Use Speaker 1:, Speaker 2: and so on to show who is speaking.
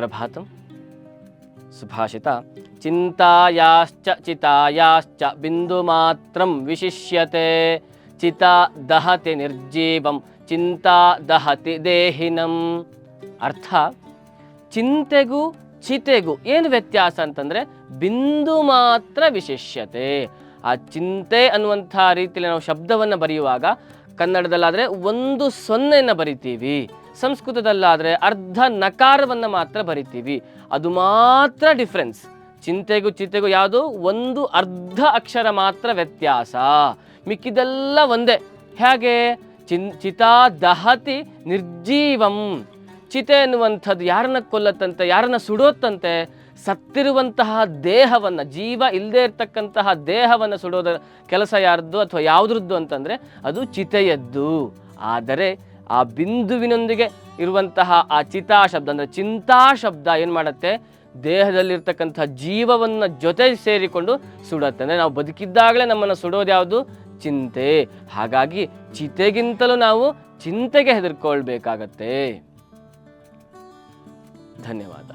Speaker 1: ಸುಪ್ರಭಾತಂ. ಸುಭಾಷಿತ ಚಿಂತಾಯಾಶ್ಚ ಚಿತಾಯಾಶ್ಚ ಬಿಂದು ಮಾತ್ರಂ ವಿಶಿಷ್ಯತೆ ಚಿತಾ ದಹತಿ ನಿರ್ಜೀವಂ ಚಿಂತಾ ದಹತಿ ದೇಹಿನಂ. ಅರ್ಥ, ಚಿಂತೆಗೂ ಚಿತೆಗೂ ಏನು ವ್ಯತ್ಯಾಸ ಅಂತಂದರೆ ಬಿಂದು ಮಾತ್ರ ವಿಶಿಷ್ಯತೆ. ಆ ಚಿಂತೆ ಅನ್ನುವಂಥ ರೀತಿಯಲ್ಲಿ ನಾವು ಶಬ್ದವನ್ನು ಬರೆಯುವಾಗ ಕನ್ನಡದಲ್ಲಾದರೆ 1 0 ಬರಿತೀವಿ, ಸಂಸ್ಕೃತದಲ್ಲಾದರೆ ಅರ್ಧ ನಕಾರವನ್ನು ಮಾತ್ರ ಬರಿತೀವಿ. ಅದು ಮಾತ್ರ ಡಿಫ್ರೆನ್ಸ್. ಚಿಂತೆಗೂ ಚಿತೆಗೂ ಯಾವುದು, 1 ಅರ್ಧ ಅಕ್ಷರ ಮಾತ್ರ ವ್ಯತ್ಯಾಸ, ಮಿಕ್ಕಿದೆಲ್ಲ ಒಂದೇ. ಹೇಗೆ? ಚಿತಾ ದಹತಿ ನಿರ್ಜೀವಂ. ಚಿತೆ ಎನ್ನುವಂಥದ್ದು ಯಾರನ್ನ ಕೊಲ್ಲತ್ತಂತೆ, ಯಾರನ್ನ ಸುಡೋತ್ತಂತೆ? ಸತ್ತಿರುವಂತಹ ದೇಹವನ್ನು, ಜೀವ ಇಲ್ಲದೆ ಇರ್ತಕ್ಕಂತಹ ದೇಹವನ್ನು ಸುಡೋದ ಕೆಲಸ ಯಾರದ್ದು ಅಥವಾ ಯಾವುದ್ರದ್ದು ಅಂತಂದರೆ ಅದು ಚಿತೆಯದ್ದು. ಆದರೆ ಆ ಬಿಂದುವಿನೊಂದಿಗೆ ಇರುವಂತಹ ಆ ಚಿತಾ ಶಬ್ದ ಅಂದರೆ ಚಿಂತಾ ಶಬ್ದ ಏನು ಮಾಡುತ್ತೆ, ದೇಹದಲ್ಲಿರ್ತಕ್ಕಂಥ ಜೀವವನ್ನು ಜೊತೆ ಸೇರಿಕೊಂಡು ಸುಡುತ್ತೆ. ಅಂದರೆ ನಾವು ಬದುಕಿದ್ದಾಗಲೇ ನಮ್ಮನ್ನು ಸುಡೋದು ಯಾವುದು? ಚಿಂತೆ. ಹಾಗಾಗಿ ಚಿತೆಗಿಂತಲೂ ನಾವು ಚಿಂತೆಗೆ ಹೆದರ್ಕೊಳ್ಬೇಕಾಗತ್ತೆ. ಧನ್ಯವಾದ.